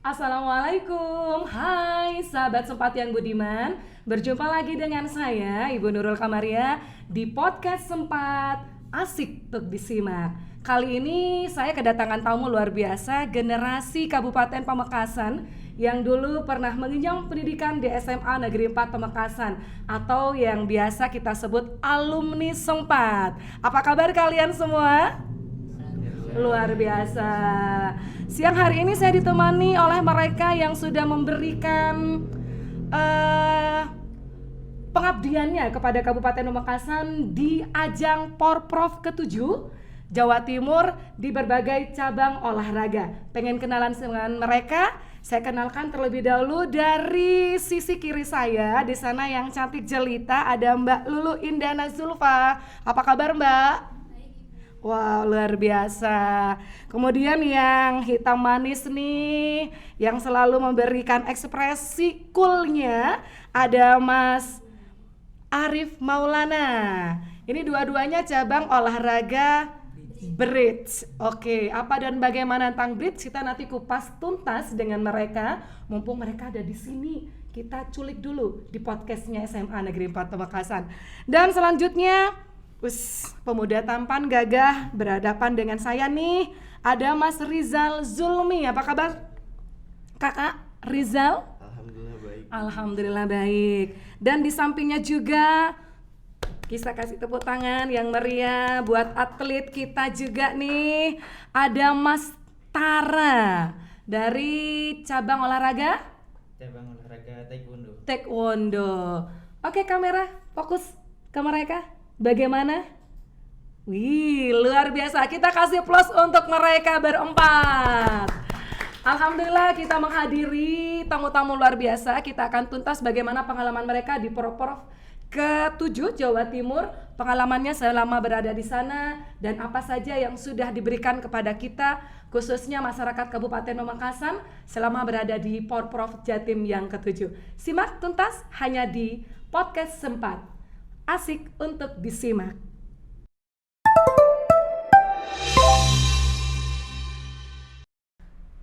Assalamualaikum, hai sahabat sempat yang budiman. Berjumpa lagi dengan saya Ibu Nurul Kamaria di podcast Sempat, asik untuk disimak. Kali ini saya kedatangan tamu luar biasa, generasi Kabupaten Pamekasan yang dulu pernah mengenyam pendidikan di SMA Negeri 4 Pamekasan, atau yang biasa kita sebut alumni Sempat. Apa kabar kalian semua? Luar biasa. Siang hari ini saya ditemani oleh mereka yang sudah memberikan pengabdiannya kepada Kabupaten Pamekasan di ajang Porprov ke-7 Jawa Timur di berbagai cabang olahraga. Pengen kenalan dengan mereka? Saya kenalkan terlebih dahulu dari sisi kiri saya. Di sana yang cantik jelita ada Mbak Lulu Indana Zulfa. Apa kabar, Mbak? Wah, luar biasa. Kemudian yang hitam manis nih, yang selalu memberikan ekspresi coolnya, ada Mas Arif Maulana. Ini dua-duanya cabang olahraga bridge. Oke, apa dan bagaimana tentang bridge kita nanti kupas tuntas dengan mereka. Mumpung mereka ada di sini, kita culik dulu di podcastnya SMA Negeri 4 Pamekasan. Dan selanjutnya, pemuda tampan gagah berhadapan dengan saya nih, ada Mas Rizal Zulmi. Apa kabar Kakak Rizal? Alhamdulillah baik. Alhamdulillah baik. Dan di sampingnya juga kita kasih tepuk tangan yang meriah buat atlet kita juga nih, ada Mas Tara dari cabang olahraga Taekwondo. Oke, kamera fokus ke mereka. Bagaimana? Wih, luar biasa. Kita kasih plus untuk mereka berempat. Alhamdulillah kita menghadiri tamu-tamu luar biasa. Kita akan tuntas bagaimana pengalaman mereka di Porprov ke-7 Jawa Timur. Pengalamannya selama berada di sana dan apa saja yang sudah diberikan kepada kita, khususnya masyarakat Kabupaten Pamekasan selama berada di Porprov Jatim yang ke-7. Simak tuntas hanya di podcast Sempat, asik untuk disimak.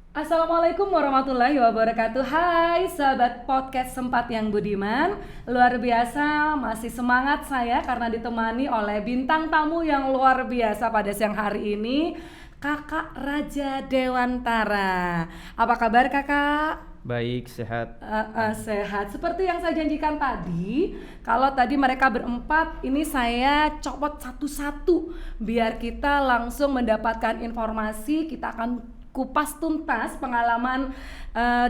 Assalamualaikum warahmatullahi wabarakatuh. Hai sahabat podcast Sempat yang budiman. Luar biasa, masih semangat saya karena ditemani oleh bintang tamu yang luar biasa pada siang hari ini, Kakak Raja Dewantara. Apa kabar Kakak? Baik, sehat. Sehat. Seperti yang saya janjikan tadi, kalau tadi mereka berempat, ini saya copot satu-satu biar kita langsung mendapatkan informasi. Kita akan kupas tuntas pengalaman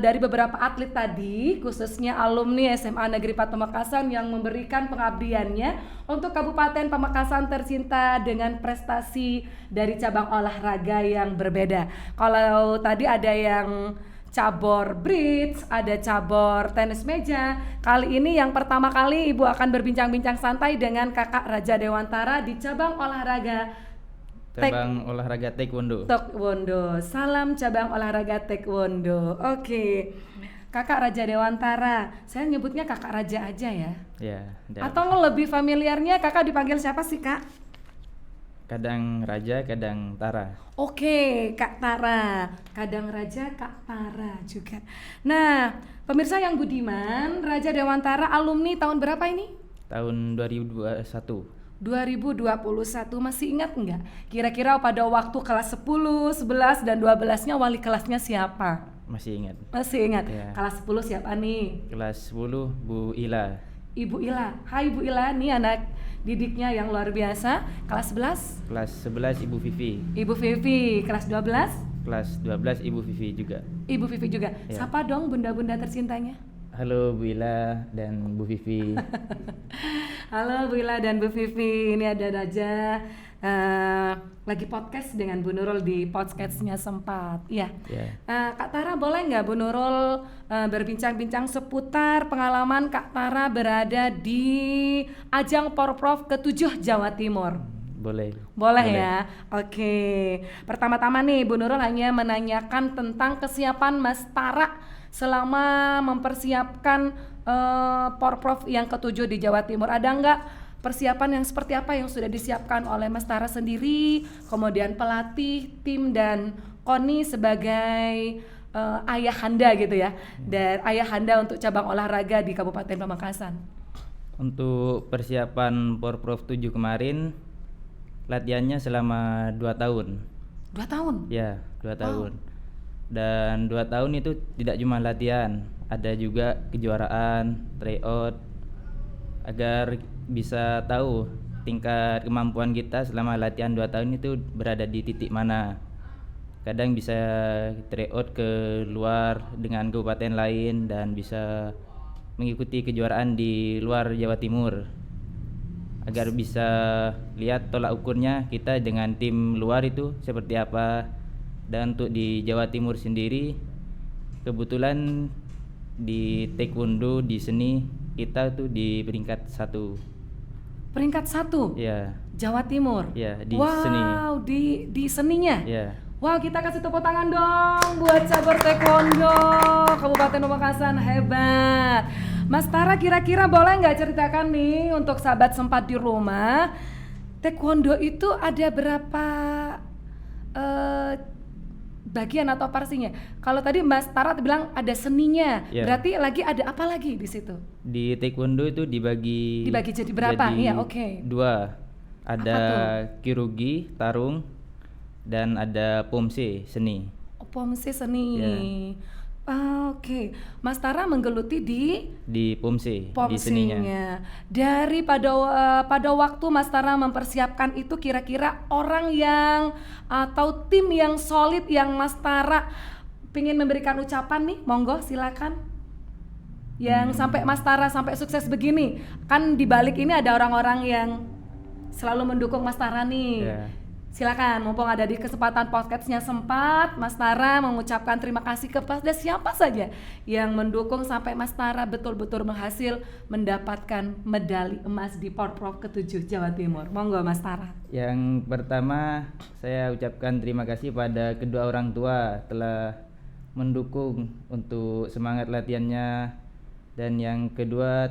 dari beberapa atlet tadi, khususnya alumni SMA Negeri 4 Pamekasan yang memberikan pengabdiannya untuk Kabupaten Pamekasan tercinta dengan prestasi dari cabang olahraga yang berbeda. Kalau tadi ada yang cabor bridge, ada cabor tenis meja. Kali ini yang pertama kali Ibu akan berbincang-bincang santai dengan Kakak Raja Dewantara di cabang olahraga olahraga Taekwondo. Salam cabang olahraga Taekwondo. Oke. Kakak Raja Dewantara. Saya nyebutnya Kakak Raja aja ya. Ya. Atau lebih familiarnya Kakak dipanggil siapa sih, Kak? Kadang Raja, kadang Tara. Oke, Kak Tara. Kadang Raja, Kak Tara juga. Nah, pemirsa yang budiman, Raja Dewantara alumni tahun berapa ini? Tahun 2021. 2021, masih ingat nggak? Kira-kira pada waktu kelas 10, 11, dan 12-nya wali kelasnya siapa? Masih ingat. Masih ingat? Ya. Kelas 10 siapa nih? Kelas 10 Bu Ila. Ibu Ila. Hai Bu Ila, nih anak didiknya yang luar biasa. Kelas 11? Kelas 11 Ibu Vivi. Ibu Vivi. Kelas 12? Kelas 12 Ibu Vivi juga. Ibu Vivi juga. Ya. Sapa dong bunda-bunda tercintanya. Halo Bu Ila dan Bu Vivi. Halo Bu Ila dan Bu Vivi. Ini ada Raja lagi podcast dengan Bu Nurul di podcastnya Sempat. Iya. Ya. Kak Tara, boleh nggak Bu Nurul berbincang-bincang seputar pengalaman Kak Tara berada di ajang Porprov ke-7 Jawa Timur? Boleh ya. Oke. Pertama-tama nih Bu Nurul hanya menanyakan tentang kesiapan Mas Tara selama mempersiapkan Porprov yang ke-7 di Jawa Timur. Ada nggak persiapan yang seperti apa yang sudah disiapkan oleh Mas Tara sendiri, kemudian pelatih, tim, dan Koni sebagai ayahanda gitu ya, dan ayahanda untuk cabang olahraga di Kabupaten Pamekasan? Untuk persiapan Porprov 7 kemarin latihannya selama 2 tahun. 2 tahun? Ya, 2 tahun. Dan 2 tahun itu tidak cuma latihan, ada juga kejuaraan, tryout, agar bisa tahu tingkat kemampuan kita selama latihan 2 tahun itu berada di titik mana. Kadang bisa tryout ke luar dengan kabupaten lain dan bisa mengikuti kejuaraan di luar Jawa Timur, agar bisa lihat tolak ukurnya kita dengan tim luar itu seperti apa. Dan untuk di Jawa Timur sendiri, kebetulan di taekwondo, di seni, kita tuh di peringkat 1. Peringkat 1? Ya, Jawa Timur? ya, di wow, seni. di seninya? Ya, Wow, kita kasih tepuk tangan dong buat cabur taekwondo Kabupaten Pamekasan, hebat. Mas Tara, kira-kira boleh nggak ceritakan nih untuk sahabat sempat di rumah, taekwondo itu ada berapa bagian atau porsinya? Kalau tadi Mas Tara bilang ada seninya, Ya. berarti lagi ada apa lagi di situ? di taekwondo itu dibagi Jadi berapa? jadi Iya, oke. 2. Ada Apa kirugi, tarung, dan ada pomse, seni. Oh, pomse seni. Ya. Oke. Mas Tara menggeluti Di pomse, di seninya. pomsinya. Dari pada waktu Mas Tara mempersiapkan itu, kira-kira orang yang atau tim yang solid yang Mas Tara pingin memberikan ucapan nih, monggo silakan. Yang sampai Mas Tara sampai sukses begini, kan di balik ini ada orang-orang yang selalu mendukung Mas Tara nih. Ya. Silakan, mumpung ada di kesempatan podcastnya sempat, Mas Tara mengucapkan terima kasih kepada siapa saja yang mendukung sampai Mas Tara betul-betul berhasil mendapatkan medali emas di Porprov ke-7 Jawa Timur. Monggo Mas Tara. Yang pertama, saya ucapkan terima kasih pada kedua orang tua telah mendukung untuk semangat latihannya, dan yang kedua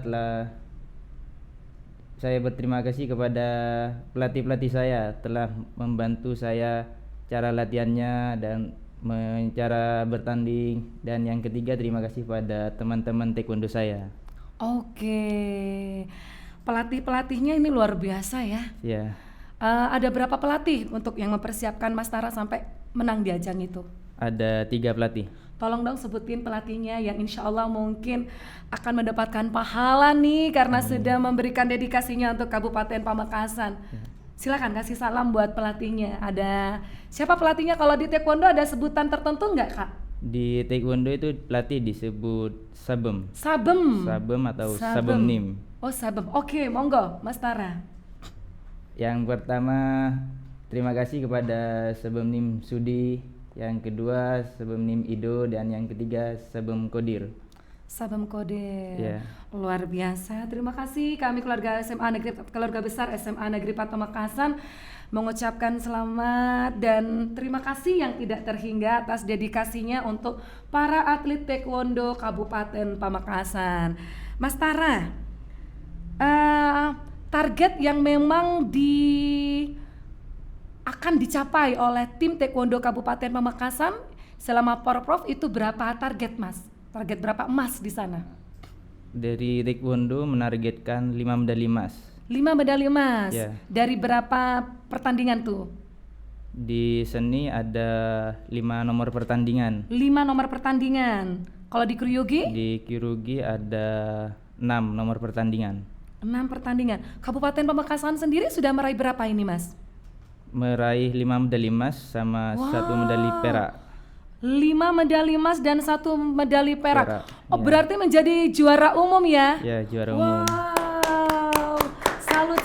saya berterima kasih kepada pelatih-pelatih saya telah membantu saya cara latihannya dan cara bertanding, dan yang ketiga terima kasih pada teman-teman taekwondo saya. Oke, pelatih-pelatihnya ini luar biasa ya. Ya, Ada berapa pelatih untuk yang mempersiapkan Mas Tara sampai menang di ajang itu? ada 3 pelatih. Tolong dong sebutin pelatihnya yang insya Allah mungkin akan mendapatkan pahala nih karena sudah memberikan dedikasinya untuk Kabupaten Pamekasan. Silakan kasih salam buat pelatihnya. Ada siapa pelatihnya? Kalau di taekwondo ada sebutan tertentu nggak Kak? Di taekwondo itu pelatih disebut sabem. Sabem. Sabem atau sabem nim. Oh sabem. Oke, monggo Mas Tara. Yang pertama, terima kasih kepada sabem nim Sudi. Yang kedua, sabem nim Ido, dan yang ketiga sabem Kodir. Sabem Kodir. Ya. Luar biasa. Terima kasih kami keluarga keluarga besar SMA Negeri 4 Pamekasan mengucapkan selamat dan terima kasih yang tidak terhingga atas dedikasinya untuk para atlet taekwondo Kabupaten Pamekasan. Mas Tara, target yang memang akan dicapai oleh tim taekwondo Kabupaten Pamekasan selama Porprov itu berapa target Mas? Target berapa emas di sana? Dari taekwondo menargetkan 5 medali emas. 5 medali emas. Ya. Dari berapa pertandingan tuh? Di seni ada 5 nomor pertandingan. 5 nomor pertandingan. Kalau di Kuryogi? Di kirugi ada 6 nomor pertandingan. 6 pertandingan. Kabupaten Pamekasan sendiri sudah meraih berapa ini Mas? Meraih 5 medali emas sama 1 medali perak. 5 medali emas dan 1 medali perak. Oh ya. berarti menjadi juara umum ya? Ya, juara umum. Wow,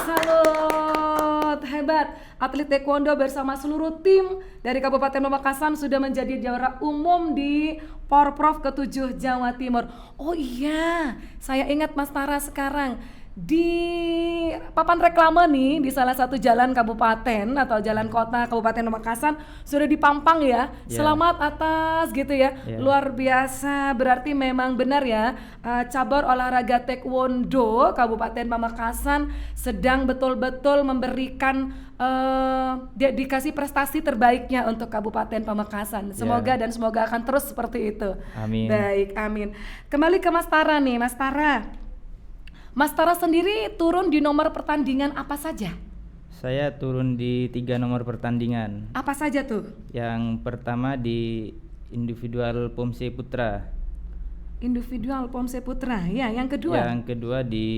salut, hebat. Atlet taekwondo bersama seluruh tim dari Kabupaten Pamekasan sudah menjadi juara umum di Porprov ke-7 Jawa Timur. Oh iya, saya ingat Mas Tara sekarang. di papan reklame nih di salah satu jalan kabupaten atau jalan kota Kabupaten Pamekasan sudah dipampang ya. Ya. Selamat atas gitu ya. Ya. Luar biasa. Berarti memang benar ya, cabur olahraga taekwondo Kabupaten Pamekasan sedang betul-betul memberikan dikasih prestasi terbaiknya untuk Kabupaten Pamekasan. Semoga dan semoga akan terus seperti itu. Amin. Baik, amin. Kembali ke Mas Tara nih, Mas Tara. Mas Tara sendiri turun di nomor pertandingan apa saja? Saya turun di 3 nomor pertandingan. Apa saja tuh? Yang pertama di individual Pomse Putra. Individual Pomse Putra, ya. Yang kedua? Yang kedua di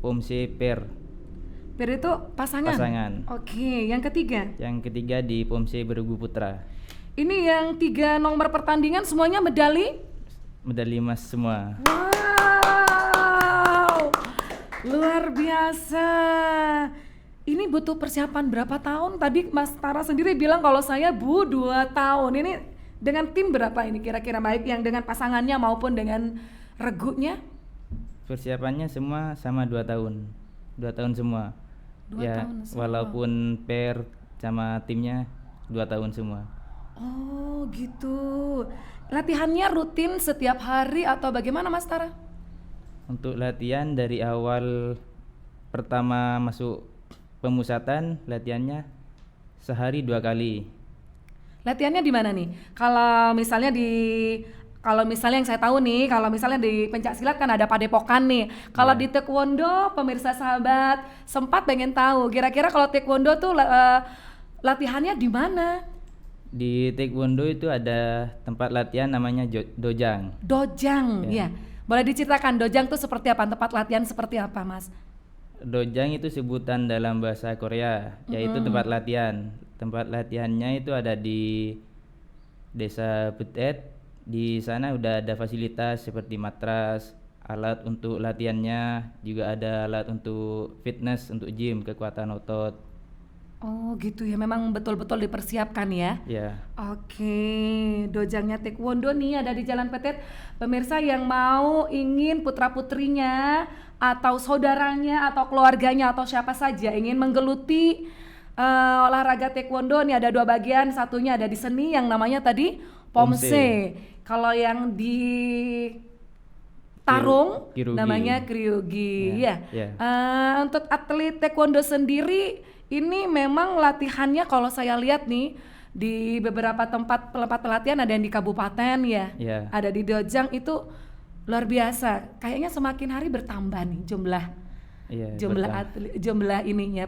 Pomse Per. Per itu pasangan? Pasangan. Oke, yang ketiga? Yang ketiga di Pomse Bergu Putra. Ini yang 3 nomor pertandingan semuanya medali? Medali emas semua. Wow, luar biasa. Ini butuh persiapan berapa tahun? Tadi Mas Tara sendiri bilang kalau saya 2 tahun. Ini dengan tim berapa ini kira-kira, baik yang dengan pasangannya maupun dengan regunya? Persiapannya semua sama 2 tahun. 2 tahun semua. 2 Ya, tahun semua. walaupun per sama timnya 2 tahun semua. Oh gitu. Latihannya rutin setiap hari atau bagaimana Mas Tara? Untuk latihan dari awal pertama masuk pemusatan, latihannya sehari 2 kali. Latihannya di mana nih? Kalau misalnya yang saya tahu nih, kalau misalnya di pencak silat kan ada padepokan nih. Kalau di taekwondo, pemirsa sahabat sempat pengen tahu, kira-kira kalau taekwondo tuh latihannya di mana? Di taekwondo itu ada tempat latihan namanya dojang. Dojang, ya. Boleh diceritakan dojang tuh seperti apa? Tempat latihan seperti apa, Mas? Dojang itu sebutan dalam bahasa Korea, yaitu tempat latihan. Tempat latihannya itu ada di Desa Butet. Di sana udah ada fasilitas seperti matras, alat untuk latihannya, juga ada alat untuk fitness, untuk gym, kekuatan otot. Oh gitu ya, memang betul-betul dipersiapkan ya. Ya, Oke, dojangnya taekwondo nih ada di Jalan Petet. Pemirsa yang mau ingin putra-putrinya atau saudaranya atau keluarganya atau siapa saja ingin menggeluti olahraga taekwondo nih, ada 2 bagian. Satunya ada di seni yang namanya tadi Pomse. Kalau yang di tarung Kyogi. namanya Kryogi ya. Ya. Untuk atlet taekwondo sendiri ini memang latihannya kalau saya lihat nih di beberapa tempat pelatihan, ada yang di kabupaten ya, Ya. ada di Dojang, itu luar biasa. Kayaknya semakin hari bertambah nih jumlah atlet, jumlah ininya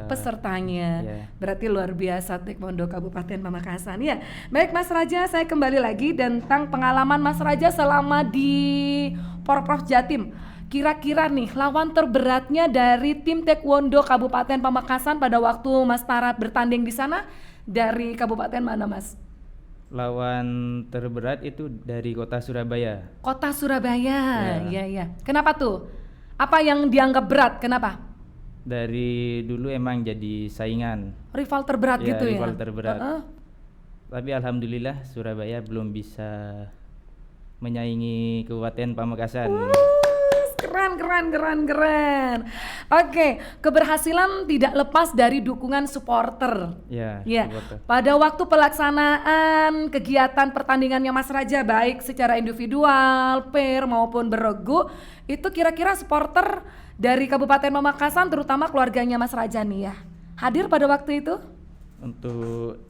pesertanya. Ya. Berarti luar biasa taekwondo Kabupaten Pamekasan ya. Baik Mas Raja, saya kembali lagi tentang pengalaman Mas Raja selama di Porprov Jatim. Kira-kira nih lawan terberatnya dari tim taekwondo Kabupaten Pamekasan pada waktu Mas Tara bertanding di sana dari kabupaten mana, Mas? Lawan terberat itu dari kota Surabaya. Kota Surabaya. Ya. Iya. Kenapa tuh? Apa yang dianggap berat? Kenapa? Dari dulu emang jadi saingan. Rival terberat Ya, gitu ya. rival terberat. Tapi alhamdulillah Surabaya belum bisa menyaingi Kabupaten Pamekasan. Keren. Oke, keberhasilan tidak lepas dari dukungan supporter. Ya, supporter. Pada waktu pelaksanaan kegiatan pertandingannya Mas Raja, baik secara individual, pair maupun beregu, itu kira-kira supporter dari Kabupaten Pamekasan, terutama keluarganya Mas Raja nih ya, hadir pada waktu itu? Untuk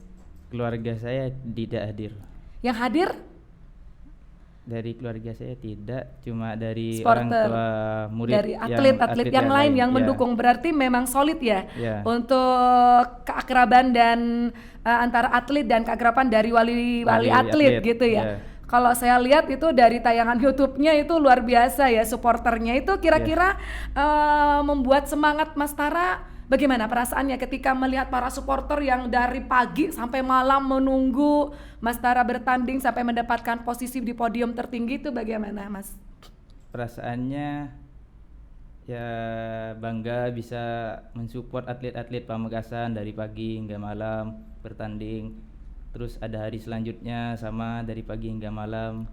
keluarga saya tidak hadir. Yang hadir? Dari keluarga saya tidak, cuma dari Supporter. orang tua murid, dari atlet yang lain yang mendukung. Berarti memang solid ya, untuk keakraban dan antara atlet dan keakraban dari wali atlet gitu ya. Kalau saya lihat itu dari tayangan YouTube-nya itu luar biasa ya supporternya itu. Kira-kira membuat semangat Mas Tara. Bagaimana perasaannya ketika melihat para supporter yang dari pagi sampai malam menunggu Mas Tara bertanding sampai mendapatkan posisi di podium tertinggi, itu bagaimana, Mas? Perasaannya ya bangga bisa mensupport atlet-atlet Pamekasan dari pagi hingga malam bertanding. Terus ada hari selanjutnya sama dari pagi hingga malam.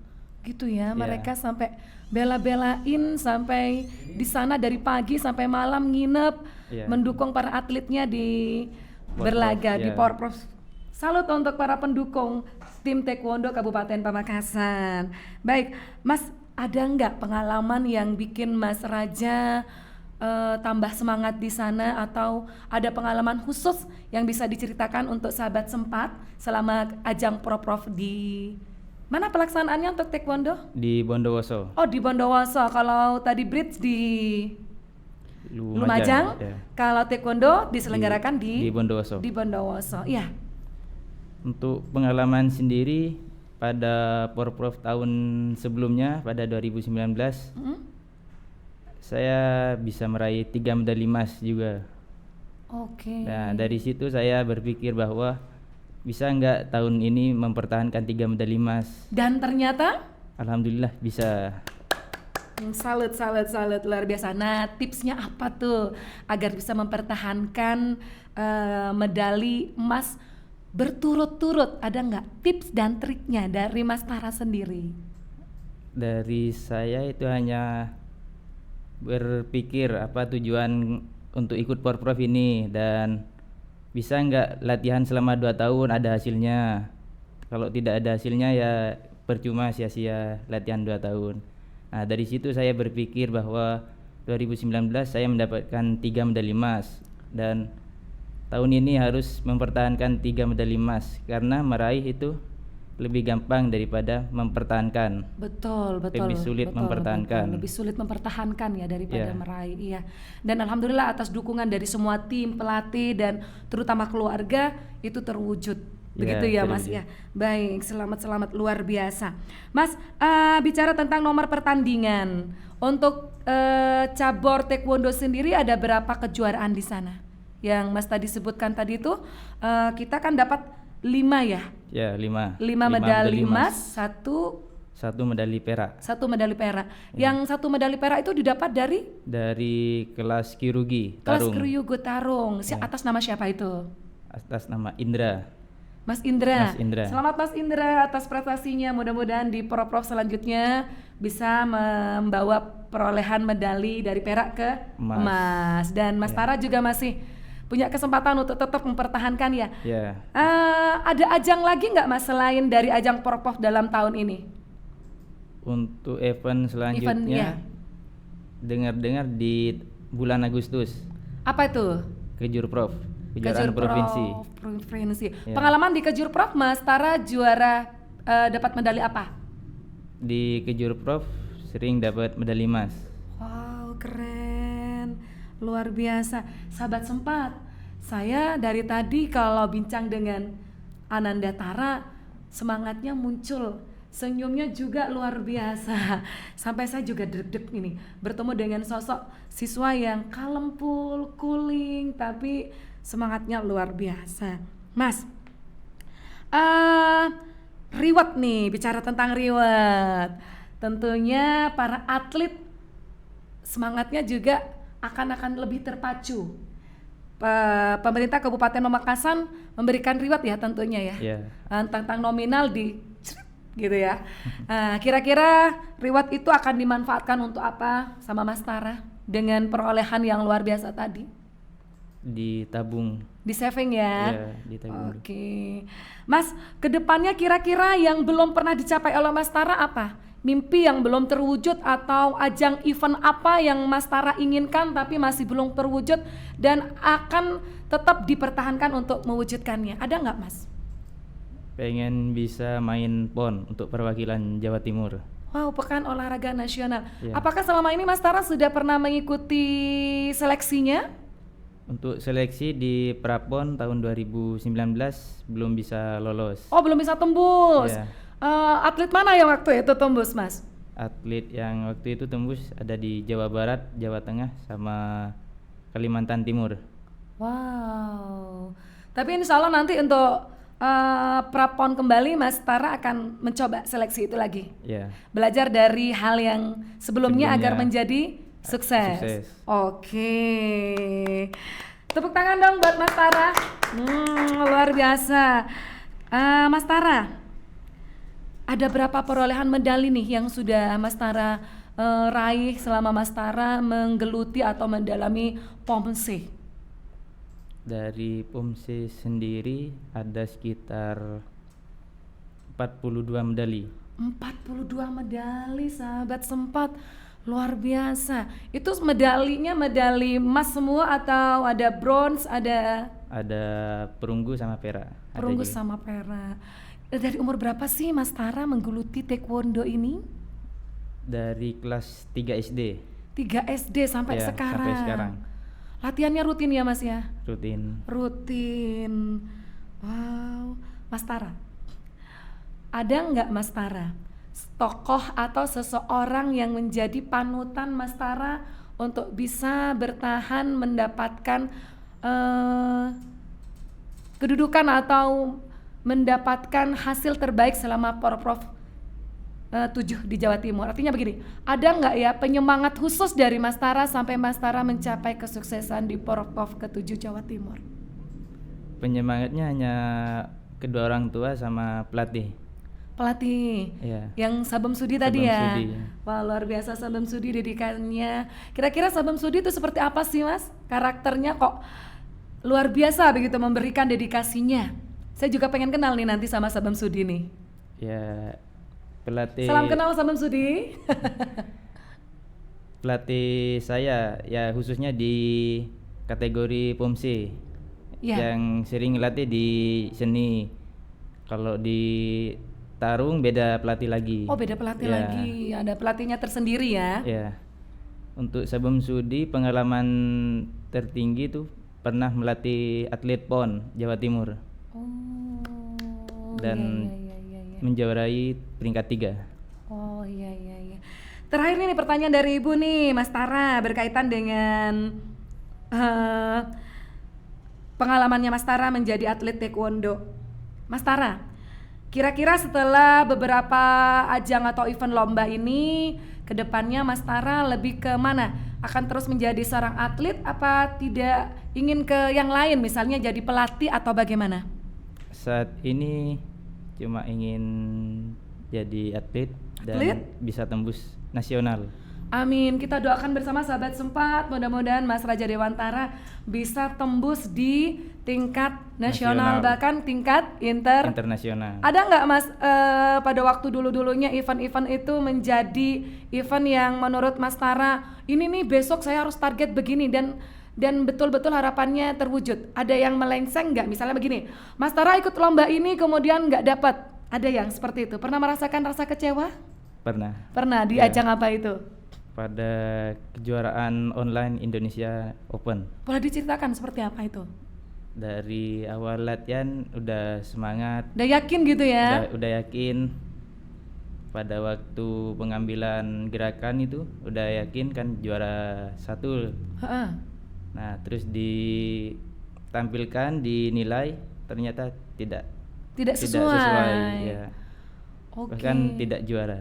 Gitu ya, Iya. mereka sampai bela-belain sampai di sana dari pagi sampai malam nginep, Iya. mendukung para atletnya di Porprov, berlaga di iya. Porprov. Salut untuk para pendukung tim Taekwondo Kabupaten Pamekasan. Baik, Mas, ada nggak pengalaman yang bikin Mas Raja tambah semangat di sana, atau ada pengalaman khusus yang bisa diceritakan untuk sahabat sempat selama ajang Porprov di mana pelaksanaannya untuk Taekwondo? Di Bondowoso, Oh, di Bondowoso. Kalau tadi bridge di Lumajang, ya. kalau Taekwondo diselenggarakan Di Bondowoso. di Bondowoso. Iya. Untuk pengalaman sendiri pada Porprov tahun sebelumnya pada 2019 Mm. saya bisa meraih 3 medali emas juga. Oke. Nah, dari situ saya berpikir bahwa bisa nggak tahun ini mempertahankan 3 medali emas. Dan ternyata Alhamdulillah bisa. salut luar biasa. Nah, tipsnya apa tuh agar bisa mempertahankan medali emas berturut-turut? Ada nggak tips dan triknya dari Mas Tara sendiri? Dari saya itu hanya berpikir apa tujuan untuk ikut Porprov ini, dan bisa nggak latihan selama 2 tahun ada hasilnya. Kalau tidak ada hasilnya ya percuma, sia-sia latihan 2 tahun. Nah, dari situ saya berpikir bahwa 2019 saya mendapatkan 3 medali emas, dan tahun ini harus mempertahankan 3 medali emas karena meraih itu lebih gampang daripada mempertahankan. Betul. Lebih sulit mempertahankan. betul. Lebih sulit mempertahankan ya daripada Iya. meraih. Iya. Dan alhamdulillah atas dukungan dari semua tim, pelatih, dan terutama keluarga itu terwujud. Begitu ya, Mas terwujud. ya. Baik, selamat luar biasa. Mas, bicara tentang nomor pertandingan untuk cabur taekwondo sendiri, ada berapa kejuaraan di sana? Yang Mas tadi sebutkan tadi itu kita kan dapat 5 ya. Ya, 5 5 medali emas, satu medali perak medali perak. Yang satu medali perak itu didapat dari kelas Kyurugi kelas tarung Kyuryugo tarung. Atas nama siapa itu? atas nama Indra. Mas Indra. Mas Indra. Selamat Mas Indra atas prestasinya. Mudah-mudahan di Porprov selanjutnya bisa membawa perolehan medali dari perak ke Emas. emas. Dan Mas Tara juga masih punya kesempatan untuk tetap mempertahankan ya. Ya, Ada ajang lagi nggak Mas selain dari ajang Porprov dalam tahun ini? untuk event selanjutnya ya. dengar-dengar di bulan Agustus Apa itu? Kejurprov, kejuaraan provinsi. Provinsi. Ya. Pengalaman di Kejurprov, Mas Tara juara dapat medali apa? Di Kejurprov sering dapat medali emas. Wow, keren. Luar biasa. Sahabat sempat, saya dari tadi kalau bincang dengan Ananda Tara, semangatnya muncul. Senyumnya juga luar biasa. Sampai saya juga deg-deg ini bertemu dengan sosok siswa yang kalem, cooling, tapi semangatnya luar biasa. Mas, riwet nih, bicara tentang riwet. Tentunya para atlet semangatnya juga akan lebih terpacu. Pemerintah Kabupaten Pamekasan memberikan riwet ya tentunya ya. Ya, Tentang nominal di gitu ya. Kira-kira riwet itu akan dimanfaatkan untuk apa sama Mas Tara dengan perolehan yang luar biasa tadi? ditabung. Di saving ya. Ya, ditabung dulu. Oke. Mas, kedepannya kira-kira yang belum pernah dicapai oleh Mas Tara apa? Mimpi yang belum terwujud atau ajang event apa yang Mas Tara inginkan tapi masih belum terwujud dan akan tetap dipertahankan untuk mewujudkannya? Ada nggak, Mas? Pengen bisa main PON untuk perwakilan Jawa Timur. Wow, Pekan Olahraga Nasional. Ya. Apakah selama ini Mas Tara sudah pernah mengikuti seleksinya? Untuk seleksi di Prapon tahun 2019 belum bisa lolos. Oh, belum bisa tembus. Ya. Atlet mana yang waktu itu tembus, Mas? Atlet yang waktu itu tembus ada di Jawa Barat, Jawa Tengah, sama Kalimantan Timur. Wow. Tapi insya Allah nanti untuk Prapon kembali Mas Tara akan mencoba seleksi itu lagi. Ya, Belajar dari hal yang sebelumnya agar Sebelumnya. menjadi sukses. Sukses. Oke. Tepuk tangan dong buat Mas Tara. Luar biasa. Mas Tara, Ada berapa perolehan medali nih yang sudah Mas Tara raih selama Mas Tara menggeluti atau mendalami POMC? Dari POMC sendiri ada sekitar 42 medali. 42 medali sahabat sempat, luar biasa. Itu medalinya medali emas semua atau ada bronze, ada Perunggu sama perak. Ada perunggu juga. sama perak. Dari umur berapa sih Mas Tara menggeluti taekwondo ini? Dari kelas 3 SD 3 SD sampai Ya, sekarang. sampai sekarang. Latihannya rutin ya Mas ya? rutin. Rutin. Wow, Mas Tara. Ada nggak Mas Tara tokoh atau seseorang yang menjadi panutan Mas Tara untuk bisa bertahan mendapatkan kedudukan atau mendapatkan hasil terbaik selama Porprov 7 di Jawa Timur? Artinya begini, ada nggak ya penyemangat khusus dari Mas Tara sampai Mas Tara mencapai kesuksesan di Porprov ke-7 Jawa Timur? Penyemangatnya hanya kedua orang tua sama pelatih. Pelatih Iya. yang Sabem Sudi tadi Sabem ya. Sudi. Wah, luar biasa Sabem Sudi didikannya. Kira-kira Sabem Sudi itu seperti apa sih Mas? Karakternya kok luar biasa begitu memberikan dedikasinya. Saya juga pengen kenal nih nanti sama Sabem Sudi nih. Ya, pelatih Salam kenal Sabem Sudi. pelatih saya ya khususnya di kategori POMC Ya. yang sering latih di seni. Kalau di tarung beda pelatih lagi. Oh, beda pelatih Ya, lagi. Ada pelatihnya tersendiri ya. Ya. Untuk Sabem Sudi pengalaman tertinggi tuh pernah melatih atlet PON Jawa Timur Oh. dan iya. menjuarai peringkat 3. Oh iya. Terakhir nih pertanyaan dari Ibu nih Mas Tara berkaitan dengan pengalamannya Mas Tara menjadi atlet taekwondo. Mas Tara, kira-kira setelah beberapa ajang atau event lomba ini, kedepannya Mas Tara lebih ke mana? Akan terus menjadi seorang atlet apa tidak ingin ke yang lain, misalnya jadi pelatih atau bagaimana? Saat ini cuma ingin jadi atlet dan Atlet? bisa tembus nasional. Amin, kita doakan bersama sahabat sempat, mudah-mudahan Mas Raja Dewantara bisa tembus di tingkat nasional, Nasional. bahkan tingkat Internasional. Ada nggak Mas pada waktu dulu-dulunya event-event itu menjadi event yang menurut Mas Tara ini nih besok saya harus target begini dan betul-betul harapannya terwujud? Ada yang melenceng nggak? Misalnya begini, Mas Tara ikut lomba ini kemudian nggak dapat, ada yang seperti itu? Pernah merasakan rasa kecewa? Pernah Pernah di Ya. ajang apa itu? pada kejuaraan online Indonesia Open. Boleh diceritakan seperti apa itu? Dari awal latihan udah semangat, Udah yakin gitu ya? udah yakin. Pada waktu pengambilan gerakan itu udah yakin kan juara 1. Heeh. Nah, terus ditampilkan, dinilai ternyata tidak Tidak sesuai. ya. Oke. Bahkan tidak juara.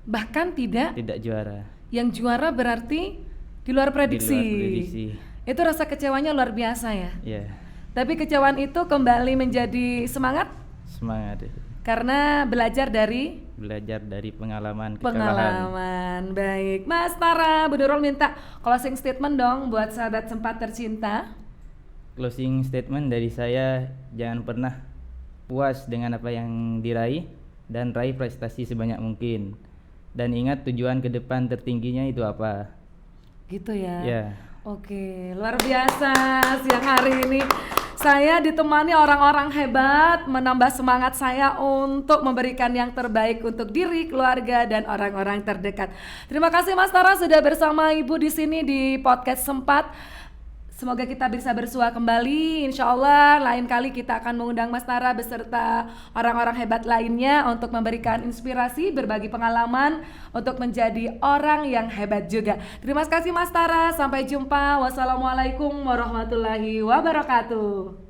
Bahkan tidak. Tidak juara. Yang juara berarti di luar prediksi. Di luar prediksi. Itu rasa kecewanya luar biasa ya. Ya, Tapi kecewaan itu kembali menjadi semangat semangat. karena belajar dari Belajar dari pengalaman kekalahan. pengalaman. Baik, Mas Tara, Bu Nurul minta closing statement dong buat sahabat sempat tercinta. Closing statement dari saya, jangan pernah puas dengan apa yang diraih dan raih prestasi sebanyak mungkin. Dan ingat tujuan ke depan tertingginya itu apa. Gitu ya. Ya. Oke, luar biasa siang hari ini. Saya ditemani orang-orang hebat menambah semangat saya untuk memberikan yang terbaik untuk diri, keluarga, dan orang-orang terdekat. Terima kasih Mas Tara sudah bersama Ibu di sini di podcast Sempat. Semoga kita bisa bersua kembali. Insya Allah lain kali kita akan mengundang Mas Tara beserta orang-orang hebat lainnya untuk memberikan inspirasi, berbagi pengalaman untuk menjadi orang yang hebat juga. Terima kasih Mas Tara. Sampai jumpa. Wassalamualaikum warahmatullahi wabarakatuh.